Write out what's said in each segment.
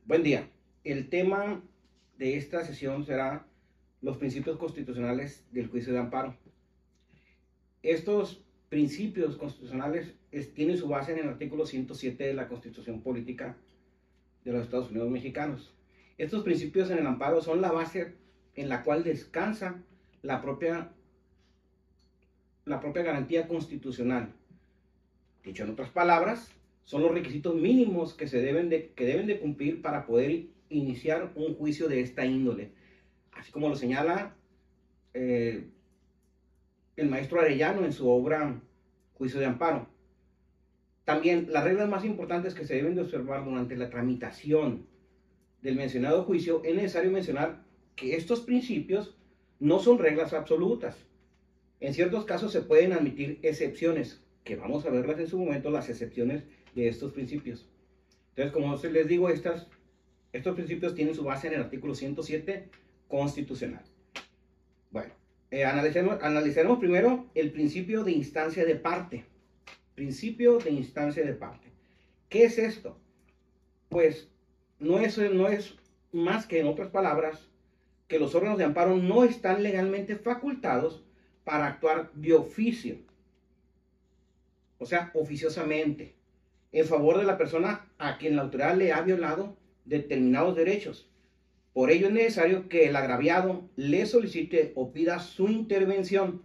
Buen día. El tema de esta sesión será los principios constitucionales del juicio de amparo. Estos principios constitucionales tienen su base en el artículo 107 de la Constitución Política de los Estados Unidos Mexicanos. Estos principios en el amparo son la base en la cual descansa la propia garantía constitucional. Dicho en otras palabras, son los requisitos mínimos que deben de cumplir para poder iniciar un juicio de esta índole, así como lo señala el maestro Arellano en su obra Juicio de Amparo. También las reglas más importantes que se deben de observar durante la tramitación del mencionado juicio, es necesario mencionar que estos principios no son reglas absolutas. En ciertos casos se pueden admitir excepciones, que vamos a verlas en su momento, las excepciones de estos principios. Entonces, como les digo, estos principios tienen su base en el artículo 107 constitucional. Bueno, analicemos primero el principio de instancia de parte. Principio de instancia de parte. ¿Qué es esto? Pues no es más que, en otras palabras, que los órganos de amparo no están legalmente facultados para actuar de oficio, o sea, oficiosamente, en favor de la persona a quien la autoridad le ha violado determinados derechos. Por ello es necesario que el agraviado le solicite o pida su intervención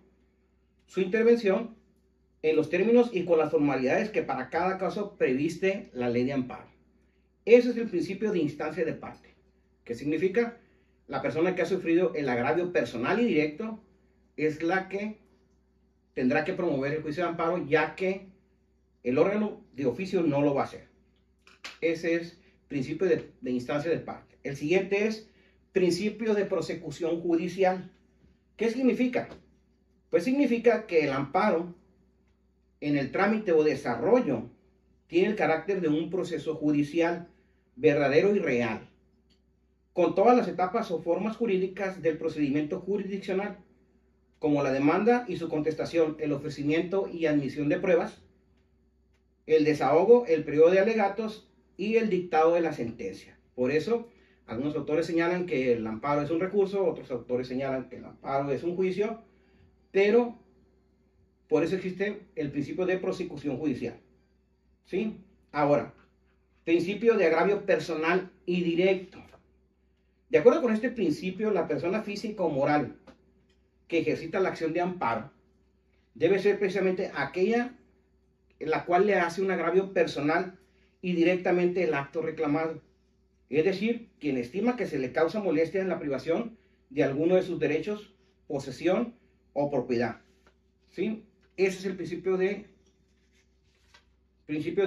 en los términos y con las formalidades que para cada caso previste la ley de amparo. Ese es el principio de instancia de parte. ¿Qué significa? La persona que ha sufrido el agravio personal y directo es la que tendrá que promover el juicio de amparo, ya que el órgano de oficio no lo va a hacer. Ese es principio de instancia de parte. El siguiente es principio de prosecución judicial. ¿Qué significa? Pues significa que el amparo en el trámite o desarrollo tiene el carácter de un proceso judicial verdadero y real, con todas las etapas o formas jurídicas del procedimiento jurisdiccional, como la demanda y su contestación, el ofrecimiento y admisión de pruebas, el desahogo, el periodo de alegatos y el dictado de la sentencia. Por eso, algunos autores señalan que el amparo es un recurso, otros autores señalan que el amparo es un juicio, pero por eso existe el principio de prosecución judicial. ¿Sí? Ahora, principio de agravio personal y directo. De acuerdo con este principio, la persona física o moral que ejercita la acción de amparo debe ser precisamente aquella en la cual le hace un agravio personal y directamente el acto reclamado. Es decir, quien estima que se le causa molestia en la privación de alguno de sus derechos, posesión o propiedad. ¿Sí? Ese es el principio de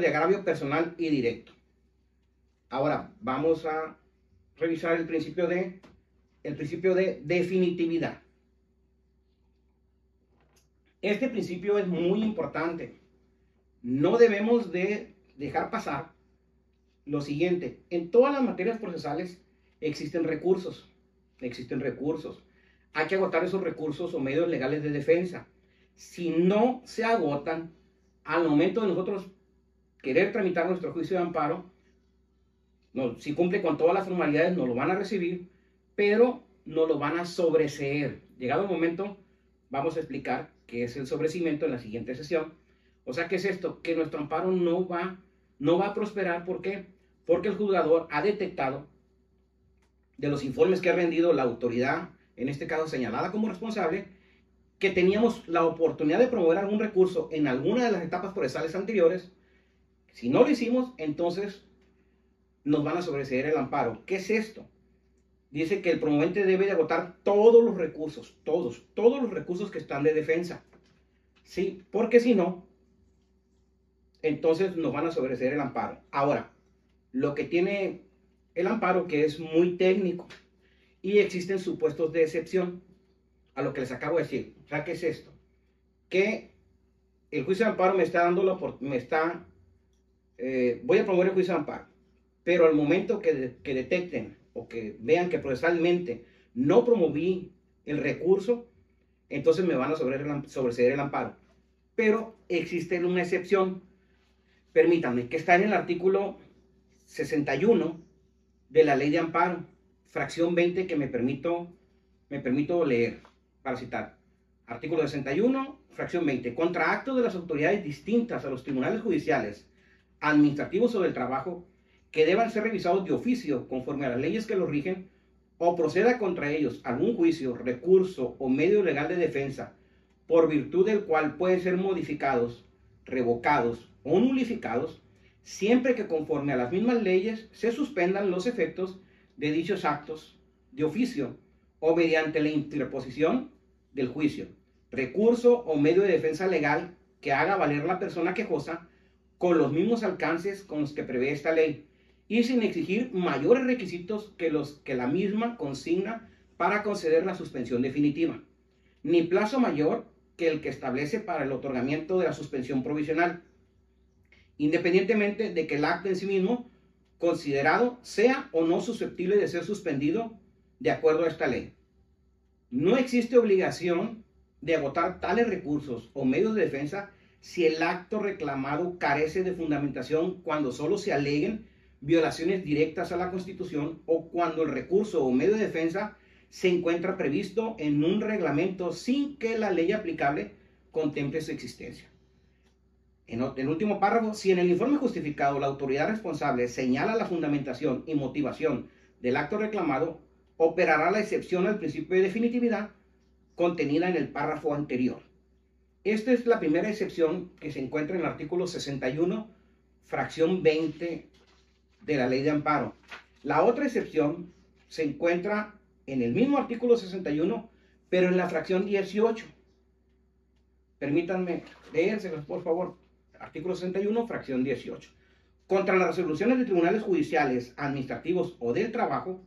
agravio personal y directo. Ahora vamos a revisar el principio de definitividad. Este principio es muy importante. No debemos de dejar pasar lo siguiente: en todas las materias procesales existen recursos. Hay que agotar esos recursos o medios legales de defensa. Si no se agotan, al momento de nosotros querer tramitar nuestro juicio de amparo, si cumple con todas las formalidades, nos lo van a recibir, pero nos lo van a sobreseer. Llegado el momento, vamos a explicar qué es el sobreseimiento en la siguiente sesión. O sea, ¿qué es esto? Que nuestro amparo no va a prosperar. ¿Por qué? Porque el juzgador ha detectado, de los informes que ha rendido la autoridad, en este caso señalada como responsable, que teníamos la oportunidad de promover algún recurso en alguna de las etapas procesales anteriores. Si no lo hicimos, entonces nos van a sobreseer el amparo. ¿Qué es esto? Dice que el promovente debe de agotar todos los recursos, todos los recursos que están de defensa. Sí, porque si no, entonces nos van a sobreseer el amparo. Ahora, lo que tiene el amparo, que es muy técnico, y existen supuestos de excepción a lo que les acabo de decir. O sea, ¿qué es esto? Que el juicio de amparo me está dando voy a promover el juicio de amparo, pero al momento que detecten o que vean que procesalmente no promoví el recurso, entonces me van a sobreseer el amparo. Pero existe una excepción, permítanme, que está en el artículo 61 de la ley de amparo, fracción 20, que me permito leer para citar. Artículo 61, fracción 20. Contra actos de las autoridades distintas a los tribunales judiciales, administrativos o del trabajo, que deban ser revisados de oficio conforme a las leyes que los rigen, o proceda contra ellos algún juicio, recurso o medio legal de defensa, por virtud del cual pueden ser modificados, revocados o nulificados, siempre que conforme a las mismas leyes se suspendan los efectos de dichos actos de oficio o mediante la interposición del juicio, recurso o medio de defensa legal que haga valer la persona quejosa con los mismos alcances con los que prevé esta ley y sin exigir mayores requisitos que los que la misma consigna para conceder la suspensión definitiva, ni plazo mayor que el que establece para el otorgamiento de la suspensión provisional, independientemente de que el acto en sí mismo considerado sea o no susceptible de ser suspendido de acuerdo a esta ley. No existe obligación de agotar tales recursos o medios de defensa si el acto reclamado carece de fundamentación, cuando solo se aleguen violaciones directas a la Constitución o cuando el recurso o medio de defensa se encuentra previsto en un reglamento sin que la ley aplicable contemple su existencia. En el último párrafo, si en el informe justificado la autoridad responsable señala la fundamentación y motivación del acto reclamado, operará la excepción al principio de definitividad contenida en el párrafo anterior. Esta es la primera excepción que se encuentra en el artículo 61, fracción 20 de la ley de amparo. La otra excepción se encuentra en el mismo artículo 61, pero en la fracción 18. Permítanme leérselos, por favor. Artículo 61, fracción 18. Contra las resoluciones de tribunales judiciales, administrativos o del trabajo,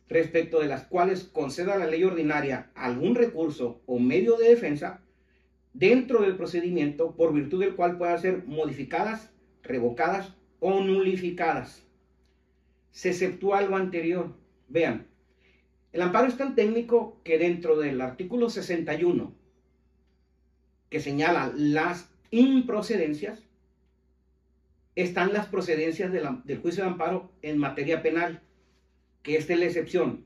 respecto de las cuales conceda la ley ordinaria algún recurso o medio de defensa, dentro del procedimiento por virtud del cual puedan ser modificadas, revocadas o nulificadas. Se exceptúa algo anterior. Vean, el amparo es tan técnico que dentro del artículo 61, que señala las improcedencias, están las procedencias del juicio de amparo en materia penal, que esta es la excepción.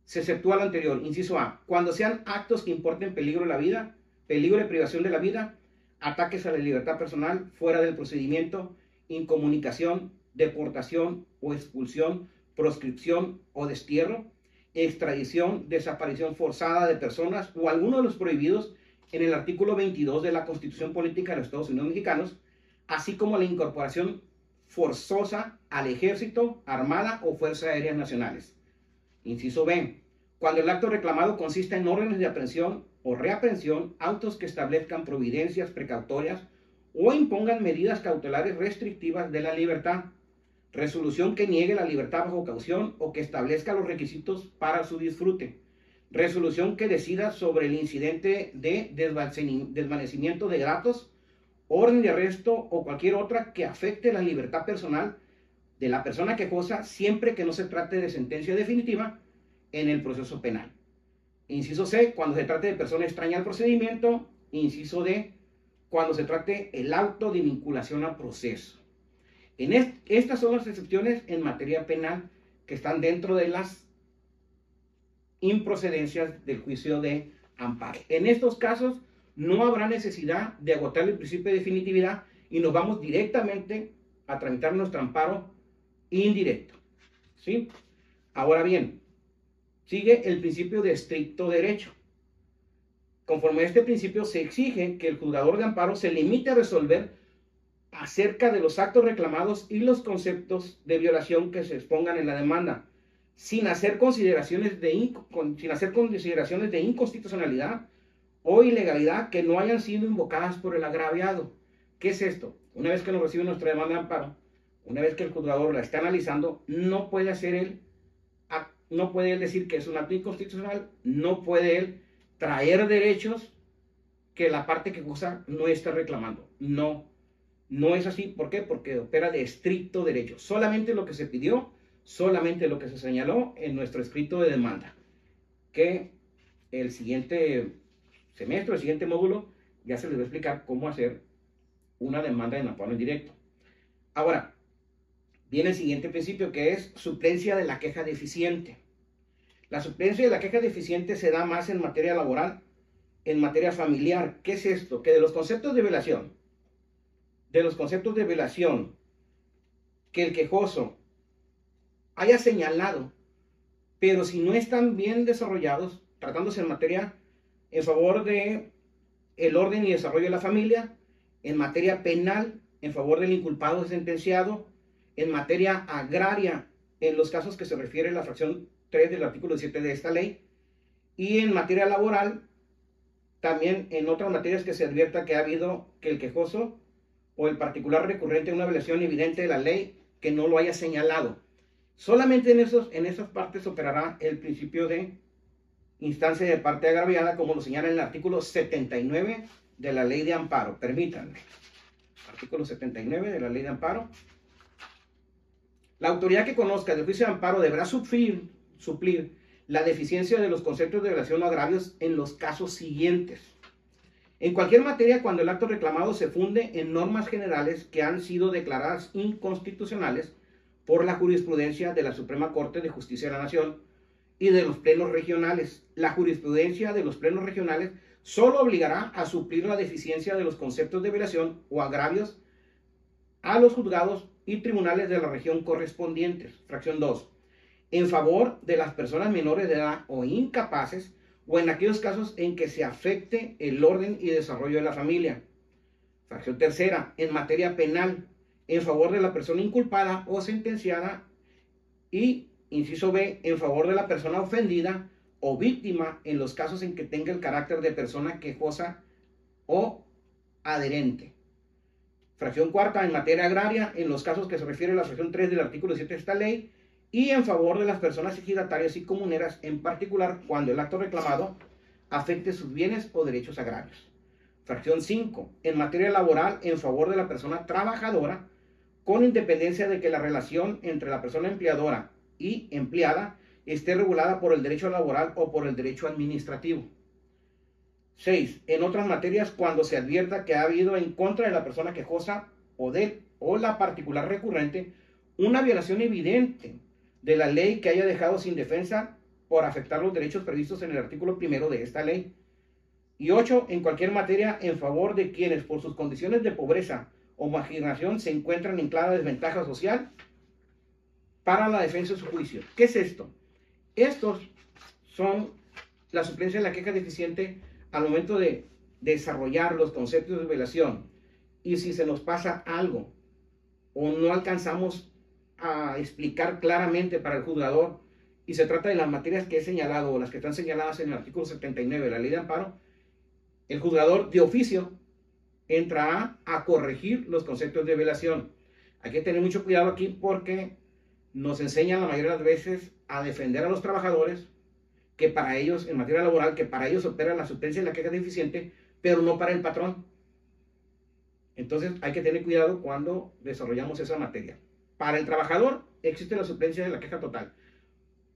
Se exceptúa lo anterior, inciso A, cuando sean actos que importen peligro de la vida, peligro de privación de la vida, ataques a la libertad personal fuera del procedimiento, incomunicación, deportación o expulsión, proscripción o destierro, extradición, desaparición forzada de personas o alguno de los prohibidos en el artículo 22 de la Constitución Política de los Estados Unidos Mexicanos, así como la incorporación forzosa al Ejército, Armada o Fuerzas Aéreas Nacionales. Inciso B, cuando el acto reclamado consista en órdenes de aprehensión o reaprehensión, autos que establezcan providencias precautorias o impongan medidas cautelares restrictivas de la libertad, resolución que niegue la libertad bajo caución o que establezca los requisitos para su disfrute, resolución que decida sobre el incidente de desvanecimiento de datos, orden de arresto o cualquier otra que afecte la libertad personal de la persona quejosa, siempre que no se trate de sentencia definitiva en el proceso penal. Inciso C, cuando se trate de persona extraña al procedimiento. Inciso D, cuando se trate el auto de vinculación al proceso. Estas son las excepciones en materia penal que están dentro de las improcedencias del juicio de amparo. En estos casos no habrá necesidad de agotar el principio de definitividad y nos vamos directamente a tramitar nuestro amparo indirecto. ¿Sí? Ahora bien, sigue el principio de estricto derecho. Conforme a este principio se exige que el juzgador de amparo se limite a resolver acerca de los actos reclamados y los conceptos de violación que se expongan en la demanda, sin hacer consideraciones de inconstitucionalidad o ilegalidad que no hayan sido invocadas por el agraviado. ¿Qué es esto? Una vez que nos recibe nuestra demanda de amparo, una vez que el juzgador la está analizando, no puede él decir que es un acto inconstitucional, no puede él traer derechos que la parte quejosa no está reclamando. No es así. ¿Por qué? Porque opera de estricto derecho. Solamente lo que se pidió, solamente lo que se señaló en nuestro escrito de demanda. Que el siguiente semestre, el siguiente módulo, ya se les va a explicar cómo hacer una demanda en amparo indirecto. Ahora, viene el siguiente principio, que es suplencia de la queja deficiente. La suplencia de la queja deficiente se da más en materia laboral, en materia familiar. ¿Qué es esto? Que de los conceptos de violación, que el quejoso haya señalado, pero si no están bien desarrollados, tratándose en materia en favor de el orden y desarrollo de la familia, en materia penal, en favor del inculpado sentenciado, en materia agraria, en los casos que se refiere a la fracción 3 del artículo 7 de esta ley, y en materia laboral, también en otras materias que se advierta que ha habido que el quejoso o el particular recurrente a una violación evidente de la ley que no lo haya señalado. Solamente en esas partes operará el principio de instancia de parte agraviada, como lo señala en el artículo 79 de la Ley de Amparo. Permítanme. Artículo 79 de la Ley de Amparo. La autoridad que conozca del juicio de amparo deberá suplir la deficiencia de los conceptos de violación o agravios en los casos siguientes. En cualquier materia, cuando el acto reclamado se funde en normas generales que han sido declaradas inconstitucionales por la jurisprudencia de la Suprema Corte de Justicia de la Nación y de los plenos regionales. La jurisprudencia de los plenos regionales solo obligará a suplir la deficiencia de los conceptos de violación o agravios a los juzgados y tribunales de la región correspondientes. Fracción 2. En favor de las personas menores de edad o incapaces, o en aquellos casos en que se afecte el orden y desarrollo de la familia. Fracción 3. En materia penal, en favor de la persona inculpada o sentenciada, y inciso B, en favor de la persona ofendida o víctima en los casos en que tenga el carácter de persona quejosa o adherente. Fracción 4. En materia agraria, en los casos que se refiere a la fracción 3 del artículo 7 de esta ley, y en favor de las personas ejidatarias y comuneras, en particular cuando el acto reclamado afecte sus bienes o derechos agrarios. Fracción 5. En materia laboral, en favor de la persona trabajadora, con independencia de que la relación entre la persona empleadora y empleada esté regulada por el derecho laboral o por el derecho administrativo. 6. En otras materias, cuando se advierta que ha habido en contra de la persona quejosa o la particular recurrente una violación evidente de la ley que haya dejado sin defensa por afectar los derechos previstos en el artículo 1 de esta ley. Y 8. En cualquier materia en favor de quienes por sus condiciones de pobreza o marginación se encuentran en clara desventaja social para la defensa de su juicio. ¿Qué es esto? Estos son la suplencia de la queja deficiente al momento de desarrollar los conceptos de violación. Y si se nos pasa algo o no alcanzamos a explicar claramente para el juzgador y se trata de las materias que he señalado o las que están señaladas en el artículo 79 de la Ley de Amparo, el juzgador de oficio entrará a corregir los conceptos de violación. Hay que tener mucho cuidado aquí porque nos enseñan la mayoría de las veces a defender a los trabajadores, que para ellos, en materia laboral, que para ellos opera la suplencia de la queja deficiente, pero no para el patrón. Entonces hay que tener cuidado cuando desarrollamos esa materia. Para el trabajador existe la suplencia de la queja total.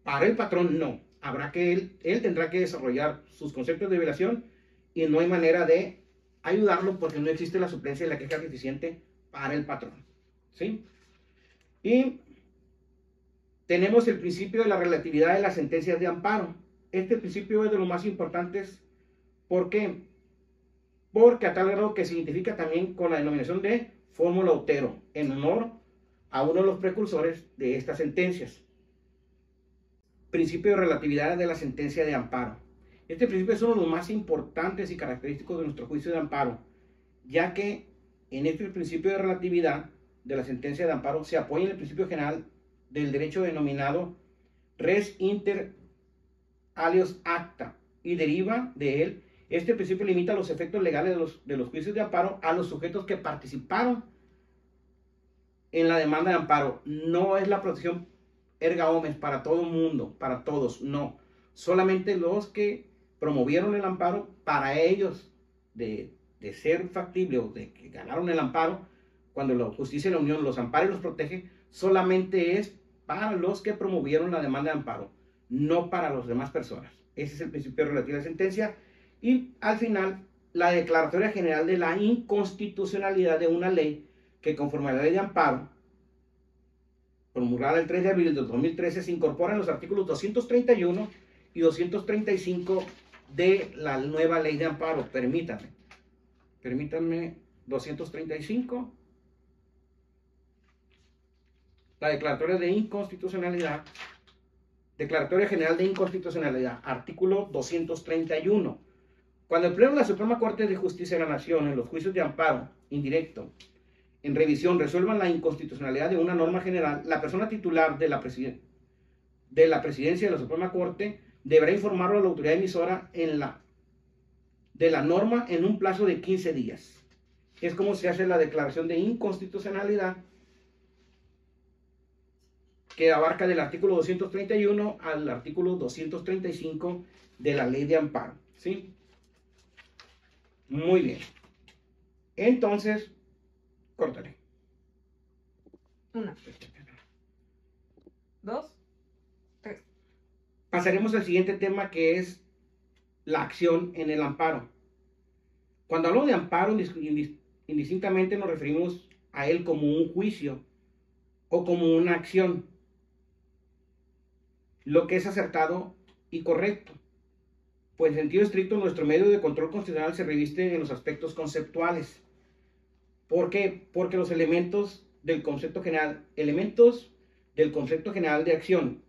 Para el patrón no. Habrá que él tendrá que desarrollar sus conceptos de violación y no hay manera de ayudarlo porque no existe la suplencia de la queja deficiente para el patrón. ¿Sí? Y tenemos el principio de la relatividad de las sentencias de amparo. Este principio es de los más importantes. ¿Por qué? Porque a tal grado que se identifica también con la denominación de fórmula Otero, en honor a uno de los precursores de estas sentencias. Principio de relatividad de la sentencia de amparo. Este principio es uno de los más importantes y característicos de nuestro juicio de amparo, ya que en este principio de relatividad de la sentencia de amparo se apoya en el principio general del derecho denominado res inter alios acta y deriva de él. Este principio limita los efectos legales de los juicios de amparo a los sujetos que participaron en la demanda de amparo. No es la protección erga omnes para todo el mundo, para todos, no. Solamente los que promovieron el amparo, para ellos de ser factible o de que ganaron el amparo, cuando la justicia de la Unión los ampara y los protege, solamente es para los que promovieron la demanda de amparo, no para las demás personas. Ese es el principio relativo de la sentencia. Y al final, la declaratoria general de la inconstitucionalidad de una ley que conforme a la Ley de Amparo promulgada el 3 de abril de 2013, se incorporan los artículos 231 y 235 de la nueva ley de amparo. Permítanme, 235, la declaratoria de inconstitucionalidad, declaratoria general de inconstitucionalidad, artículo 231. Cuando el Pleno de la Suprema Corte de Justicia de la Nación, en los juicios de amparo indirecto, en revisión, resuelvan la inconstitucionalidad de una norma general, la persona titular de la presidencia de la Suprema Corte deberá informarlo a la autoridad emisora de la norma en un plazo de 15 días. Es como se hace la declaración de inconstitucionalidad, que abarca del artículo 231 al artículo 235 de la ley de amparo. ¿Sí? Muy bien. Entonces, córtale. 1, 2, 3. Pasaremos al siguiente tema, que es la acción en el amparo. Cuando hablo de amparo, indistintamente nos referimos a él como un juicio o como una acción, lo que es acertado y correcto. Pues en sentido estricto, nuestro medio de control constitucional se reviste en los aspectos conceptuales. ¿Por qué? Porque los elementos del concepto general de acción.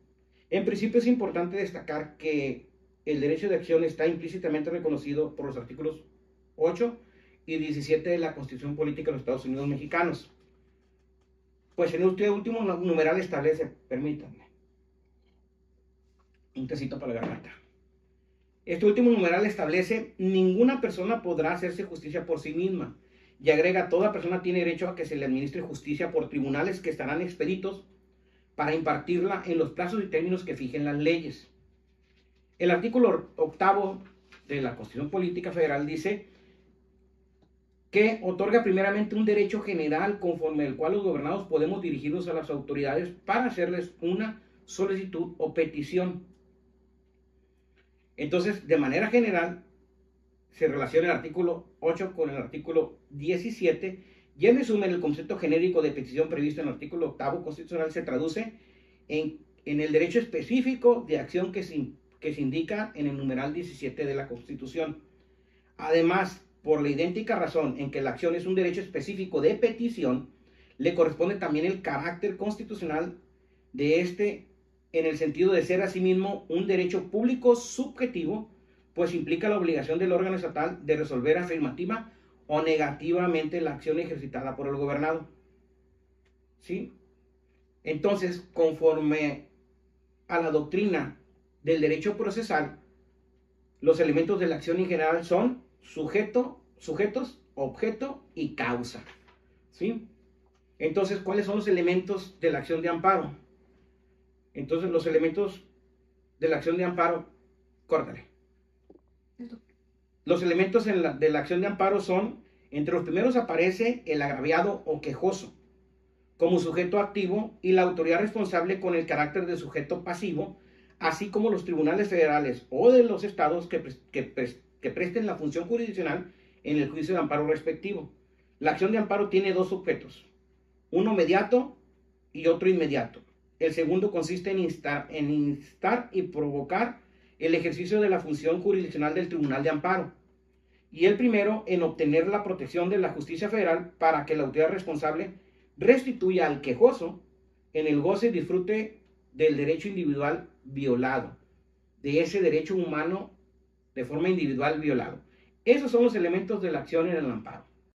En principio es importante destacar que el derecho de acción está implícitamente reconocido por los artículos 8 y 17 de la Constitución Política de los Estados Unidos Mexicanos. Pues en este último numeral establece, permítanme, un tecito para la garganta. Este último numeral establece: ninguna persona podrá hacerse justicia por sí misma. Y agrega: toda persona tiene derecho a que se le administre justicia por tribunales que estarán expeditos para impartirla en los plazos y términos que fijen las leyes. El artículo 8 de la Constitución Política Federal dice que otorga primeramente un derecho general conforme el cual los gobernados podemos dirigirnos a las autoridades para hacerles una solicitud o petición. Entonces, de manera general, se relaciona el artículo 8 con el artículo 17, y en resumen, el concepto genérico de petición previsto en el artículo 8 constitucional se traduce en el derecho específico de acción que se indica en el numeral 17 de la Constitución. Además, por la idéntica razón en que la acción es un derecho específico de petición, le corresponde también el carácter constitucional de este, en el sentido de ser asimismo un derecho público subjetivo, pues implica la obligación del órgano estatal de resolver afirmativa o negativamente la acción ejercitada por el gobernado. ¿Sí? Entonces, conforme a la doctrina del derecho procesal, los elementos de la acción en general son sujetos, objeto y causa. ¿Sí? Entonces, ¿cuáles son los elementos de la acción de amparo? Entonces, los elementos de la acción de amparo, córtale. Los elementos de la acción de amparo son: entre los primeros aparece el agraviado o quejoso como sujeto activo y la autoridad responsable con el carácter de sujeto pasivo, así como los tribunales federales o de los estados que presten la función jurisdiccional en el juicio de amparo respectivo. La acción de amparo tiene dos sujetos, uno mediato y otro inmediato. El segundo consiste en instar y provocar el ejercicio de la función jurisdiccional del tribunal de amparo, y el primero en obtener la protección de la justicia federal para que la autoridad responsable restituya al quejoso en el goce y disfrute del derecho individual violado, de ese derecho humano de forma individual violado. Esos son los elementos de la acción en el amparo.